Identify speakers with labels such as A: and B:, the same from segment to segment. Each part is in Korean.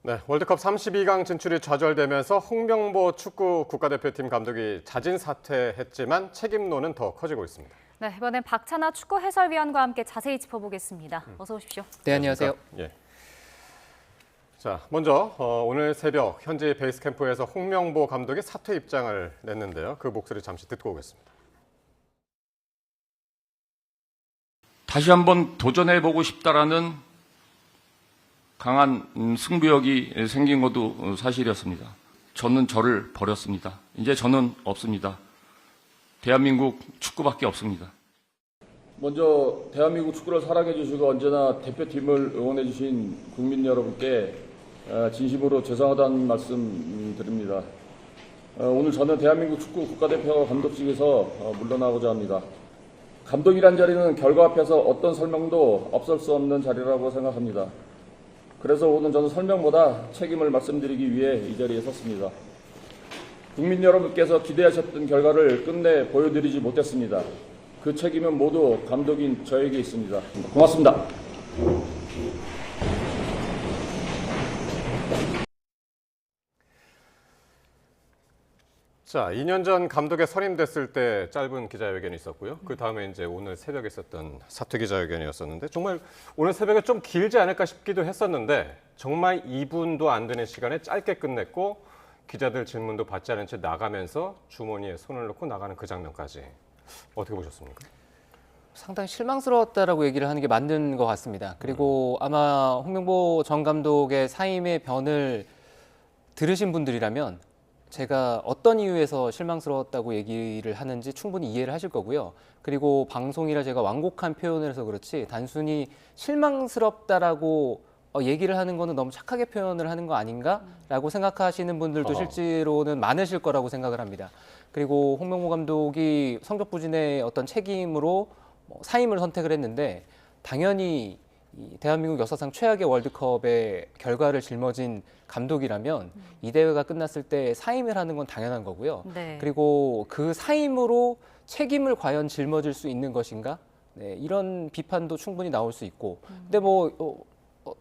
A: 네, 월드컵 32강 진출이 좌절되면서 홍명보 축구 국가대표팀 감독이 자진 사퇴했지만 책임론은 더 커지고 있습니다.
B: 네, 이번엔 박찬하 축구 해설위원과 함께 자세히 짚어보겠습니다. 어서 오십시오.
C: 네, 안녕하세요.
A: 예. 자, 먼저 오늘 새벽 현지 베이스 캠프에서 홍명보 감독이 사퇴 입장을 냈는데요. 그 목소리 잠시 듣고 오겠습니다.
D: 다시 한번 도전해보고 싶다라는 강한 승부욕이 생긴 것도 사실이었습니다. 저는 저를 버렸습니다. 이제 저는 없습니다. 대한민국 축구밖에 없습니다. 먼저 대한민국 축구를 사랑해 주시고 언제나 대표팀을 응원해 주신 국민 여러분께 진심으로 죄송하다는 말씀 드립니다. 오늘 저는 대한민국 축구 국가대표 감독직에서 물러나고자 합니다. 감독이란 자리는 결과 앞에서 어떤 설명도 없을 수 없는 자리라고 생각합니다. 그래서 오늘 저는 설명보다 책임을 말씀드리기 위해 이 자리에 섰습니다. 국민 여러분께서 기대하셨던 결과를 끝내 보여드리지 못했습니다. 그 책임은 모두 감독인 저에게 있습니다. 고맙습니다.
A: 자, 2년 전 감독에 선임됐을 때 짧은 기자회견이 있었고요. 그 다음에 이제 오늘 새벽에 있었던 사퇴 기자회견이었었는데 정말 오늘 새벽에 좀 길지 않을까 싶기도 했었는데 정말 2분도 안 되는 시간에 짧게 끝냈고 기자들 질문도 받지 않은 채 나가면서 주머니에 손을 넣고 나가는 그 장면까지 어떻게 보셨습니까?
C: 상당히 실망스러웠다라고 얘기를 하는 게 맞는 것 같습니다. 그리고 아마 홍명보 전 감독의 사임의 변을 들으신 분들이라면 제가 어떤 이유에서 실망스러웠다고 얘기를 하는지 충분히 이해를 하실 거고요. 그리고 방송이라 제가 완곡한 표현을 해서 그렇지 단순히 실망스럽다라고 얘기를 하는 거는 너무 착하게 표현을 하는 거 아닌가라고 생각하시는 분들도 실제로는 많으실 거라고 생각을 합니다. 그리고 홍명보 감독이 성적 부진의 어떤 책임으로 사임을 선택을 했는데 당연히 이 대한민국 역사상 최악의 월드컵의 결과를 짊어진 감독이라면 이 대회가 끝났을 때 사임을 하는 건 당연한 거고요.
B: 네.
C: 그리고 그 사임으로 책임을 과연 짊어질 수 있는 것인가? 네, 이런 비판도 충분히 나올 수 있고. 근데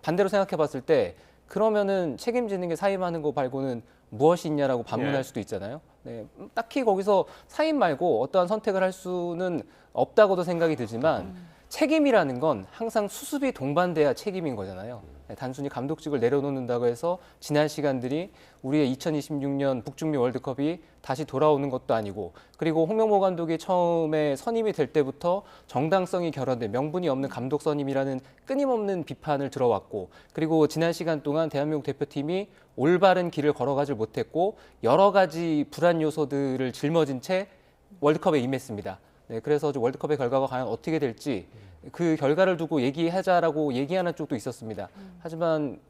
C: 반대로 생각해 봤을 때 그러면은 책임지는 게 사임하는 거 말고는 무엇이 있냐라고 반문할 수도 있잖아요. 네, 딱히 거기서 사임 말고 어떠한 선택을 할 수는 없다고도 생각이 들지만 책임이라는 건 항상 수습이 동반돼야 책임인 거잖아요. 네, 단순히 감독직을 내려놓는다고 해서 지난 시간들이 우리의 2026년 북중미 월드컵이 다시 돌아오는 것도 아니고 그리고 홍명보 감독이 처음에 선임이 될 때부터 정당성이 결여된 명분이 없는 감독 선임이라는 끊임없는 비판을 들어왔고 그리고 지난 시간 동안 대한민국 대표팀이 올바른 길을 걸어가질 못했고 여러 가지 불안 요소들을 짊어진 채 월드컵에 임했습니다. 네, 그래서 월드컵의 결과가 과연 어떻게 될지 그 결과를 두고 얘기하자라고 얘기하는 쪽도 있었습니다. 하지만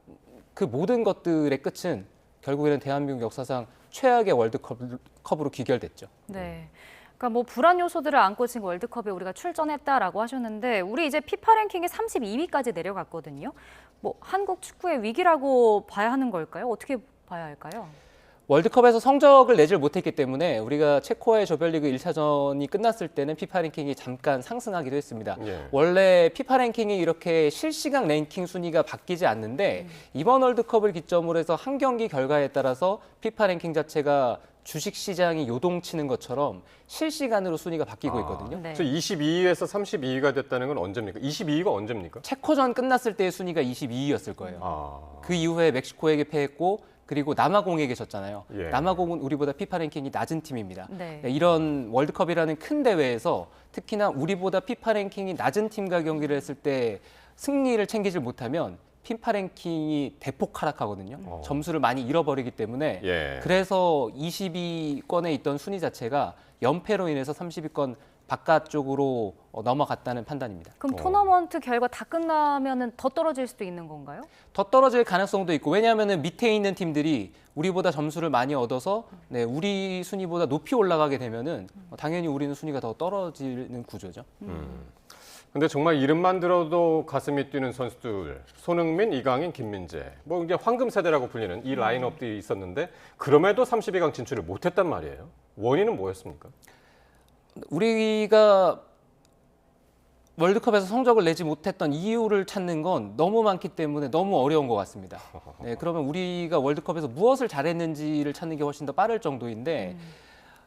C: 그 모든 것들의 끝은 결국에는 대한민국 역사상 최악의 월드컵으로 귀결됐죠.
B: 네. 그러니까 불안 요소들을 안고 지금 월드컵에 우리가 출전했다라고 하셨는데 우리 이제 피파 랭킹이 32위까지 내려갔거든요. 한국 축구의 위기라고 봐야 하는 걸까요? 어떻게 봐야 할까요?
C: 월드컵에서 성적을 내질 못했기 때문에 우리가 체코와의 조별리그 1차전이 끝났을 때는 피파 랭킹이 잠깐 상승하기도 했습니다.
A: 예.
C: 원래 피파 랭킹이 이렇게 실시간 랭킹 순위가 바뀌지 않는데 이번 월드컵을 기점으로 해서 한 경기 결과에 따라서 피파 랭킹 자체가 주식시장이 요동치는 것처럼 실시간으로 순위가 바뀌고 있거든요.
B: 네.
A: 22위에서 32위가 됐다는 건 언제입니까? 22위가 언제입니까?
C: 체코전 끝났을 때의 순위가 22위였을 거예요. 그 이후에 멕시코에게 패했고 그리고 남아공에게 졌잖아요.
A: 예.
C: 남아공은 우리보다 피파 랭킹이 낮은 팀입니다.
B: 네.
C: 네, 이런 월드컵이라는 큰 대회에서 특히나 우리보다 피파 랭킹이 낮은 팀과 경기를 했을 때 승리를 챙기질 못하면 피파 랭킹이 대폭 하락하거든요. 점수를 많이 잃어버리기 때문에
A: 예.
C: 그래서 20위권에 있던 순위 자체가 연패로 인해서 30위권 바깥쪽으로 넘어갔다는 판단입니다.
B: 그럼 토너먼트 결과 다 끝나면은 더 떨어질 수도 있는 건가요?
C: 더 떨어질 가능성도 있고 왜냐하면 밑에 있는 팀들이 우리보다 점수를 많이 얻어서 우리 순위보다 높이 올라가게 되면은 당연히 우리는 순위가 더 떨어지는 구조죠.
A: 근데 정말 이름만 들어도 가슴이 뛰는 선수들 손흥민, 이강인, 김민재 이제 황금 세대라고 불리는 이 라인업들이 있었는데 그럼에도 32강 진출을 못했단 말이에요. 원인은 뭐였습니까?
C: 우리가 월드컵에서 성적을 내지 못했던 이유를 찾는 건 너무 많기 때문에 너무 어려운 것 같습니다. 네, 그러면 우리가 월드컵에서 무엇을 잘했는지를 찾는 게 훨씬 더 빠를 정도인데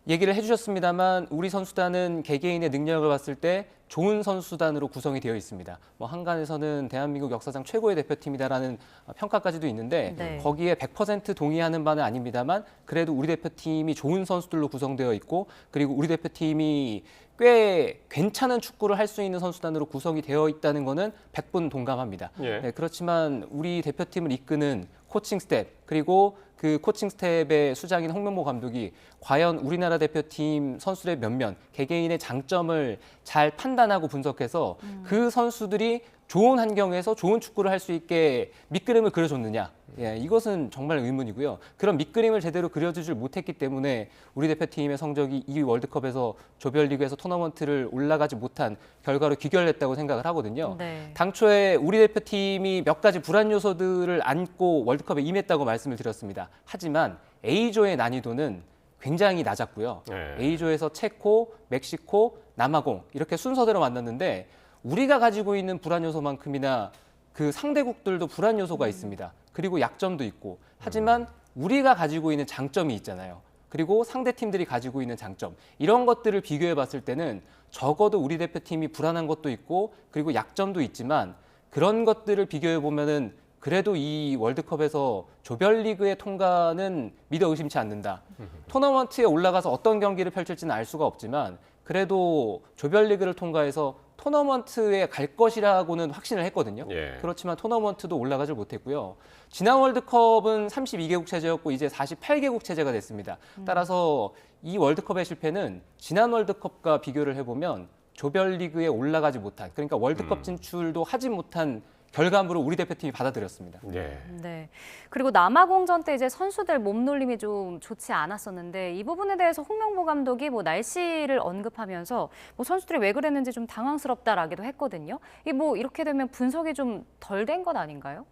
C: 얘기를 해주셨습니다만 우리 선수단은 개개인의 능력을 봤을 때 좋은 선수단으로 구성이 되어 있습니다. 뭐 한간에서는 대한민국 역사상 최고의 대표팀이다라는 평가까지도 있는데
B: 네.
C: 거기에 100% 동의하는 바는 아닙니다만 그래도 우리 대표팀이 좋은 선수들로 구성되어 있고 그리고 우리 대표팀이 꽤 괜찮은 축구를 할 수 있는 선수단으로 구성이 되어 있다는 거는 100분 동감합니다.
A: 예.
C: 네, 그렇지만 우리 대표팀을 이끄는 코칭 스텝 그리고 그 코칭 스텝의 수장인 홍명보 감독이 과연 우리나라 대표팀 선수들의 면면, 개개인의 장점을 잘 판단하고 분석해서 그 선수들이 좋은 환경에서 좋은 축구를 할 수 있게 밑그림을 그려줬느냐. 예, 이것은 정말 의문이고요. 그런 밑그림을 제대로 그려주질 못했기 때문에 우리 대표팀의 성적이 이 월드컵에서 조별리그에서 토너먼트를 올라가지 못한 결과로 귀결했다고 생각을 하거든요.
B: 네.
C: 당초에 우리 대표팀이 몇 가지 불안 요소들을 안고 월드컵에 임했다고 말씀을 드렸습니다. 하지만 A조의 난이도는 굉장히 낮았고요.
A: 네.
C: A조에서 체코, 멕시코, 남아공 이렇게 순서대로 만났는데 우리가 가지고 있는 불안 요소만큼이나 그 상대국들도 불안 요소가 있습니다. 그리고 약점도 있고 하지만 우리가 가지고 있는 장점이 있잖아요. 그리고 상대 팀들이 가지고 있는 장점 이런 것들을 비교해 봤을 때는 적어도 우리 대표팀이 불안한 것도 있고 그리고 약점도 있지만 그런 것들을 비교해 보면은 그래도 이 월드컵에서 조별리그의 통과는 믿어 의심치 않는다. 토너먼트에 올라가서 어떤 경기를 펼칠지는 알 수가 없지만 그래도 조별리그를 통과해서 토너먼트에 갈 것이라고는 확신을 했거든요.
A: 예.
C: 그렇지만 토너먼트도 올라가질 못했고요. 지난 월드컵은 32개국 체제였고 이제 48개국 체제가 됐습니다. 따라서 이 월드컵의 실패는 지난 월드컵과 비교를 해보면 조별리그에 올라가지 못한 그러니까 월드컵 진출도 하지 못한 결과물을 우리 대표팀이 받아들였습니다.
A: 예.
B: 네. 그리고 남아공전 때 이제 선수들 몸놀림이 좀 좋지 않았었는데 이 부분에 대해서 홍명보 감독이 뭐 날씨를 언급하면서 뭐 선수들이 왜 그랬는지 좀 당황스럽다라기도 했거든요. 이 뭐 이렇게 되면 분석이 좀 덜 된 것 아닌가요?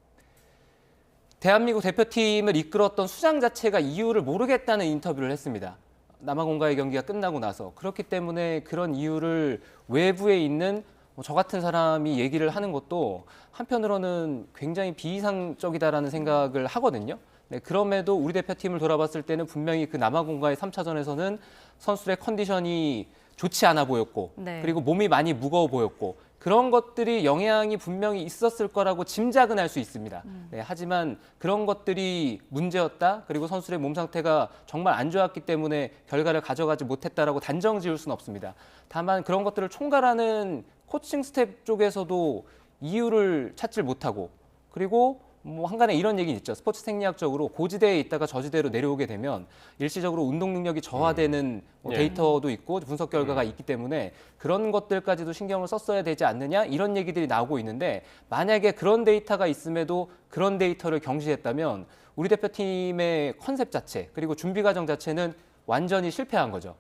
C: 대한민국 대표팀을 이끌었던 수장 자체가 이유를 모르겠다는 인터뷰를 했습니다. 남아공과의 경기가 끝나고 나서 그렇기 때문에 그런 이유를 외부에 있는 저 같은 사람이 얘기를 하는 것도 한편으로는 굉장히 비이상적이다라는 생각을 하거든요. 네, 그럼에도 우리 대표팀을 돌아봤을 때는 분명히 그 남아공과의 3차전에서는 선수들의 컨디션이 좋지 않아 보였고
B: 네.
C: 그리고 몸이 많이 무거워 보였고 그런 것들이 영향이 분명히 있었을 거라고 짐작은 할 수 있습니다. 네, 하지만 그런 것들이 문제였다. 그리고 선수들의 몸 상태가 정말 안 좋았기 때문에 결과를 가져가지 못했다라고 단정 지을 수는 없습니다. 다만 그런 것들을 총괄하는 코칭 스텝 쪽에서도 이유를 찾질 못하고 그리고 뭐 한간에 이런 얘기 있죠. 스포츠 생리학적으로 고지대에 있다가 저지대로 내려오게 되면 일시적으로 운동 능력이 저하되는 뭐
A: 예.
C: 데이터도 있고 분석 결과가 있기 때문에 그런 것들까지도 신경을 썼어야 되지 않느냐 이런 얘기들이 나오고 있는데 만약에 그런 데이터가 있음에도 그런 데이터를 경시했다면 우리 대표팀의 컨셉 자체 그리고 준비 과정 자체는 완전히 실패한 거죠.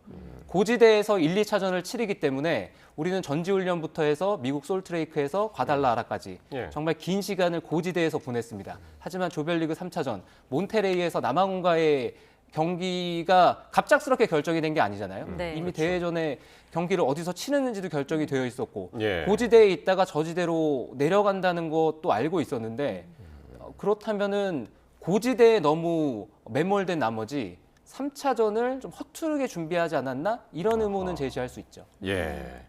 C: 고지대에서 1, 2차전을 치르기 때문에 우리는 전지훈련부터 해서 미국 솔트레이크에서 과달라하라까지
A: 예.
C: 정말 긴 시간을 고지대에서 보냈습니다. 하지만 조별리그 3차전 몬테레이에서 남아공과의 경기가 갑작스럽게 결정이 된 게 아니잖아요.
B: 네.
C: 이미
A: 그렇죠.
C: 대회 전에 경기를 어디서 치르는지도 결정이 되어 있었고
A: 예.
C: 고지대에 있다가 저지대로 내려간다는 것도 알고 있었는데 그렇다면은 고지대에 너무 매몰된 나머지 3차전을 좀 허투루게 준비하지 않았나? 이런 의문은 제시할 수 있죠.
A: 예.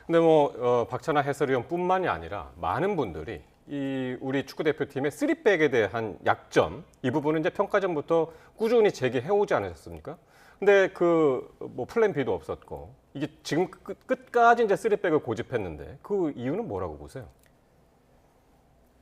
A: 근데 뭐 박찬하 해설위원뿐만이 아니라 많은 분들이 이 우리 축구 대표팀의 3백에 대한 약점 이 부분은 이제 평가전부터 꾸준히 제기해 오지 않으셨습니까? 근데 그 뭐 플랜 B도 없었고 이게 지금 끝까지 이제 3백을 고집했는데 그 이유는 뭐라고 보세요?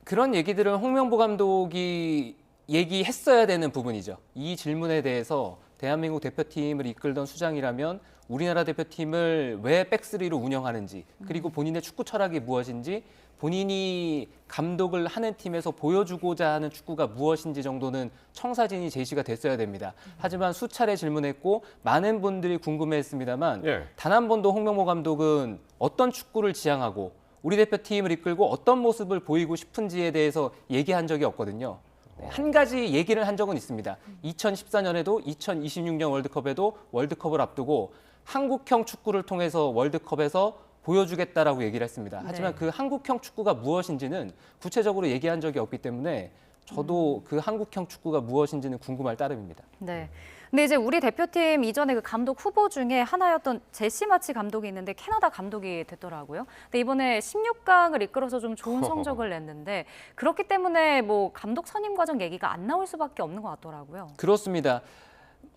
C: 그런 얘기들은 홍명보 감독이 얘기했어야 되는 부분이죠. 이 질문에 대해서 대한민국 대표팀을 이끌던 수장이라면 우리나라 대표팀을 왜 백스리로 운영하는지 그리고 본인의 축구 철학이 무엇인지 본인이 감독을 하는 팀에서 보여주고자 하는 축구가 무엇인지 정도는 청사진이 제시가 됐어야 됩니다. 하지만 수차례 질문했고 많은 분들이 궁금해했습니다만
A: 예.
C: 단 한 번도 홍명보 감독은 어떤 축구를 지향하고 우리 대표팀을 이끌고 어떤 모습을 보이고 싶은지에 대해서 얘기한 적이 없거든요. 네, 한 가지 얘기를 한 적은 있습니다. 2014년에도 2026년 월드컵에도 월드컵을 앞두고 한국형 축구를 통해서 월드컵에서 보여주겠다라고 얘기를 했습니다.
B: 네.
C: 하지만 그 한국형 축구가 무엇인지는 구체적으로 얘기한 적이 없기 때문에 저도 그 한국형 축구가 무엇인지는 궁금할 따름입니다.
B: 네. 근데 이제 우리 대표팀 이전에 그 감독 후보 중에 하나였던 제시 마치 감독이 있는데 캐나다 감독이 됐더라고요. 근데 이번에 16강을 이끌어서 좀 좋은 성적을 냈는데 그렇기 때문에 뭐 감독 선임 과정 얘기가 안 나올 수밖에 없는 것 같더라고요.
C: 그렇습니다.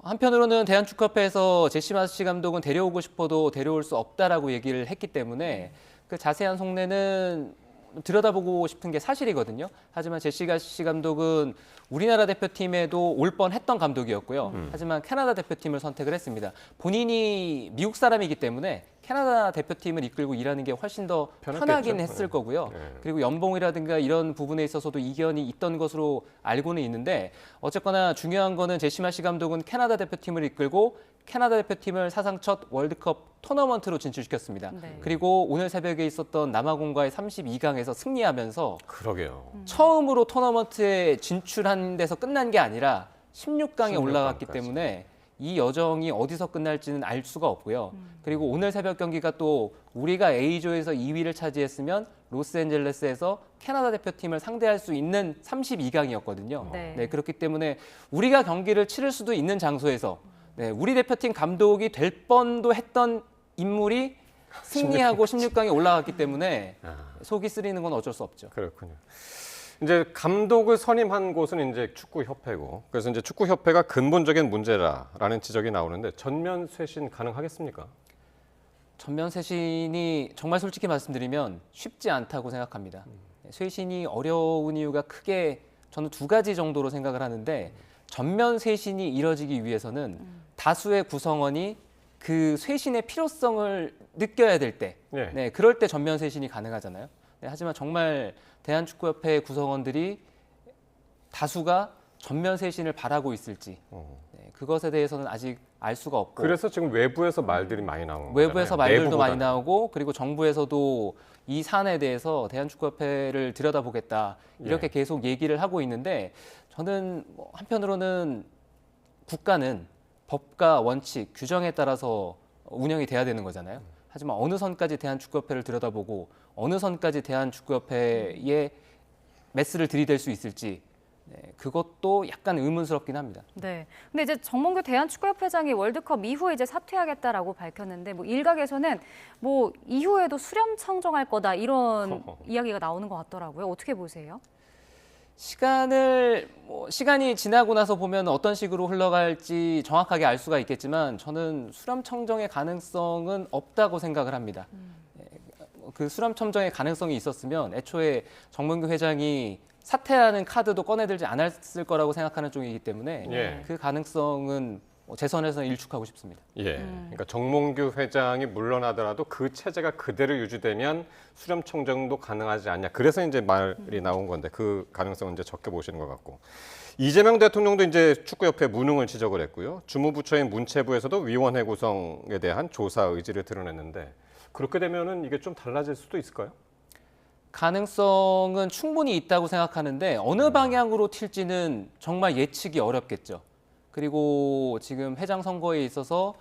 C: 한편으로는 대한축구협회에서 제시 마치 감독은 데려오고 싶어도 데려올 수 없다라고 얘기를 했기 때문에 그 자세한 속내는 들여다보고 싶은 게 사실이거든요. 하지만 제시 마치 감독은 우리나라 대표팀에도 올 뻔했던 감독이었고요. 하지만 캐나다 대표팀을 선택을 했습니다. 본인이 미국 사람이기 때문에 캐나다 대표팀을 이끌고 일하는 게 훨씬 더
A: 편했겠죠.
C: 편하긴 했을 거고요.
A: 네.
C: 그리고 연봉이라든가 이런 부분에 있어서도 이견이 있던 것으로 알고는 있는데 어쨌거나 중요한 거는 제시 마치 감독은 캐나다 대표팀을 이끌고 캐나다 대표팀을 사상 첫 월드컵 토너먼트로 진출시켰습니다.
B: 네.
C: 그리고 오늘 새벽에 있었던 남아공과의 32강에서 승리하면서
A: 그러게요.
C: 처음으로 토너먼트에 진출한 데서 끝난 게 아니라 16강에
A: 16강까지.
C: 올라갔기 때문에 이 여정이 어디서 끝날지는 알 수가 없고요. 그리고 오늘 새벽 경기가 또 우리가 A조에서 2위를 차지했으면 로스앤젤레스에서 캐나다 대표팀을 상대할 수 있는 32강이었거든요.
B: 네.
C: 그렇기 때문에 우리가 경기를 치를 수도 있는 장소에서 우리 대표팀 감독이 될 뻔도 했던 인물이 승리하고 16강에 올라갔기 때문에 속이 쓰리는 건 어쩔 수 없죠.
A: 그렇군요. 이제 감독을 선임한 곳은 이제 축구협회고, 그래서 이제 축구협회가 근본적인 문제라라는 지적이 나오는데 전면 쇄신 가능하겠습니까?
C: 전면 쇄신이 정말 솔직히 말씀드리면 쉽지 않다고 생각합니다. 쇄신이 어려운 이유가 크게 저는 두 가지 정도로 생각을 하는데 전면 쇄신이 이뤄지기 위해서는 다수의 구성원이 그 쇄신의 필요성을 느껴야 될 때,
A: 네.
C: 그럴 때 전면 쇄신이 가능하잖아요. 하지만 정말 대한축구협회 구성원들이 다수가 전면 쇄신을 바라고 있을지 그것에 대해서는 아직 알 수가 없고
A: 그래서 지금 외부에서 말들이 많이 나오는
C: 외부에서
A: 거잖아요.
C: 말들도 많이
A: 내부보다는.
C: 나오고 그리고 정부에서도 이 사안에 대해서 대한축구협회를 들여다보겠다 이렇게 계속 얘기를 하고 있는데 저는 뭐 한편으로는 국가는 법과 원칙, 규정에 따라서 운영이 돼야 되는 거잖아요. 하지만 어느 선까지 대한축구협회를 들여다보고 어느 선까지 대한축구협회에 메스를 들이댈 수 있을지 그것도 약간 의문스럽긴 합니다.
B: 네. 근데 이제 정몽규 대한축구협회장이 월드컵 이후에 이제 사퇴하겠다라고 밝혔는데 뭐 일각에서는 뭐 이후에도 수렴 청정할 거다 이런 이야기가 나오는 것 같더라고요. 어떻게 보세요?
C: 시간이 지나고 나서 보면 어떤 식으로 흘러갈지 정확하게 알 수가 있겠지만 저는 수렴 청정의 가능성은 없다고 생각을 합니다. 그 수렴 청정의 가능성이 있었으면 애초에 정몽규 회장이 사퇴하는 카드도 꺼내들지 않았을 거라고 생각하는 쪽이기 때문에 그 가능성은 제 선에서는 일축하고 싶습니다.
A: 그러니까 정몽규 회장이 물러나더라도 그 체제가 그대로 유지되면 수렴 청정도 가능하지 않냐. 그래서 이제 말이 나온 건데 그 가능성은 이제 적게 보시는 것 같고. 이재명 대통령도 이제 축구협회 무능을 지적을 했고요. 주무부처인 문체부에서도 위원회 구성에 대한 조사 의지를 드러냈는데 그렇게 되면은 이게 좀 달라질 수도 있을까요?
C: 가능성은 충분히 있다고 생각하는데 어느 방향으로 튈지는 정말 예측이 어렵겠죠. 그리고 지금 회장 선거에 있어서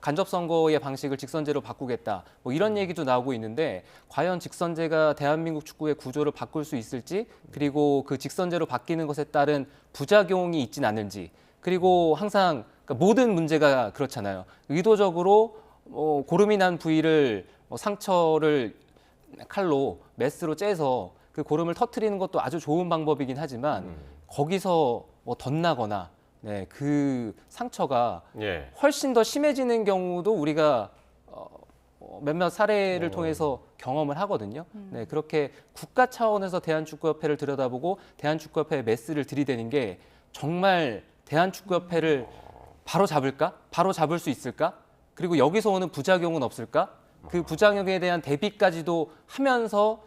C: 간접 선거의 방식을 직선제로 바꾸겠다. 뭐 이런 얘기도 나오고 있는데 과연 직선제가 대한민국 축구의 구조를 바꿀 수 있을지 그리고 그 직선제로 바뀌는 것에 따른 부작용이 있진 않을지 그리고 항상 그러니까 모든 문제가 그렇잖아요. 의도적으로 고름이 난 부위를 상처를 칼로 메스로 째서 그 고름을 터트리는 것도 아주 좋은 방법이긴 하지만 거기서 뭐 덧나거나 그 상처가 훨씬 더 심해지는 경우도 우리가 몇몇 사례를 통해서 경험을 하거든요. 그렇게 국가 차원에서 대한축구협회를 들여다보고 대한축구협회에 메스를 들이대는 게 정말 대한축구협회를 바로 잡을까? 바로 잡을 수 있을까? 그리고 여기서 오는 부작용은 없을까? 그 부작용에 대한 대비까지도 하면서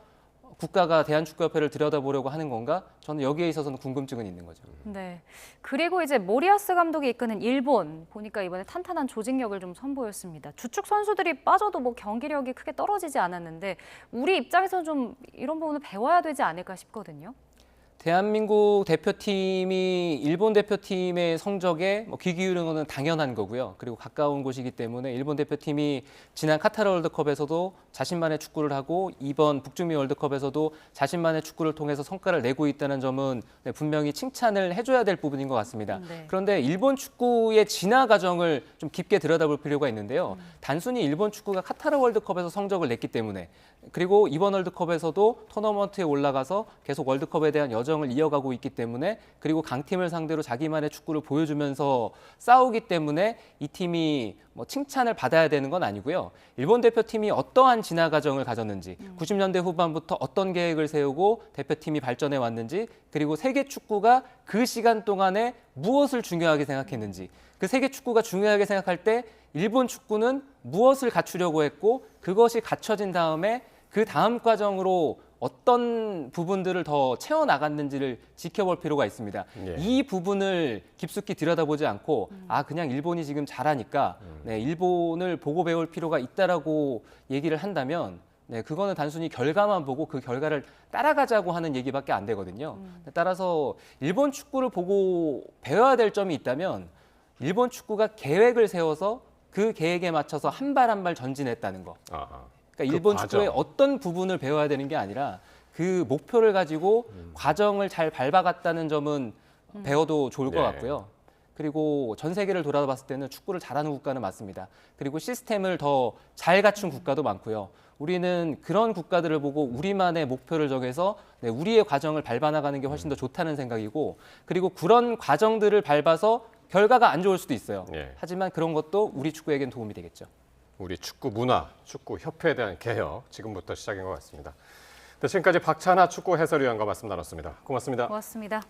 C: 국가가 대한축구협회를 들여다보려고 하는 건가? 저는 여기에 있어서는 궁금증은 있는 거죠.
B: 네. 그리고 이제 모리아스 감독이 이끄는 일본 보니까 이번에 탄탄한 조직력을 좀 선보였습니다. 주축 선수들이 빠져도 뭐 경기력이 크게 떨어지지 않았는데 우리 입장에서는 좀 이런 부분을 배워야 되지 않을까 싶거든요.
C: 대한민국 대표팀이 일본 대표팀의 성적에 귀 기울이는 것은 당연한 거고요. 그리고 가까운 곳이기 때문에 일본 대표팀이 지난 카타르 월드컵에서도 자신만의 축구를 하고 이번 북중미 월드컵에서도 자신만의 축구를 통해서 성과를 내고 있다는 점은 분명히 칭찬을 해줘야 될 부분인 것 같습니다.
B: 네.
C: 그런데 일본 축구의 진화 과정을 좀 깊게 들여다볼 필요가 있는데요. 단순히 일본 축구가 카타르 월드컵에서 성적을 냈기 때문에 그리고 이번 월드컵에서도 토너먼트에 올라가서 계속 월드컵에 대한 여정을 이어가고 있기 때문에 그리고 강팀을 상대로 자기만의 축구를 보여주면서 싸우기 때문에 이 팀이 뭐 칭찬을 받아야 되는 건 아니고요. 일본 대표팀이 어떠한 진화 과정을 가졌는지 90년대 후반부터 어떤 계획을 세우고 대표팀이 발전해 왔는지 그리고 세계 축구가 그 시간 동안에 무엇을 중요하게 생각했는지 그 세계 축구가 중요하게 생각할 때 일본 축구는 무엇을 갖추려고 했고 그것이 갖춰진 다음에 그 다음 과정으로 어떤 부분들을 더 채워나갔는지를 지켜볼 필요가 있습니다.
A: 예.
C: 이 부분을 깊숙이 들여다보지 않고 그냥 일본이 지금 잘하니까 일본을 보고 배울 필요가 있다라고 얘기를 한다면 그거는 단순히 결과만 보고 그 결과를 따라가자고 하는 얘기밖에 안 되거든요. 따라서 일본 축구를 보고 배워야 될 점이 있다면 일본 축구가 계획을 세워서 그 계획에 맞춰서 한 발 한 발 전진했다는 거. 그러니까 일본 축구의 어떤 부분을 배워야 되는 게 아니라 그 목표를 가지고 과정을 잘 밟아갔다는 점은 배워도 좋을 것 같고요. 그리고 전 세계를 돌아봤을 때는 축구를 잘하는 국가는 맞습니다. 그리고 시스템을 더 잘 갖춘 국가도 많고요. 우리는 그런 국가들을 보고 우리만의 목표를 정해서 우리의 과정을 밟아나가는 게 훨씬 더 좋다는 생각이고 그리고 그런 과정들을 밟아서 결과가 안 좋을 수도 있어요. 하지만 그런 것도 우리 축구에겐 도움이 되겠죠.
A: 우리 축구 문화, 축구 협회에 대한 개혁 지금부터 시작인 것 같습니다. 지금까지 박찬하 축구 해설위원과 말씀 나눴습니다. 고맙습니다.
B: 고맙습니다.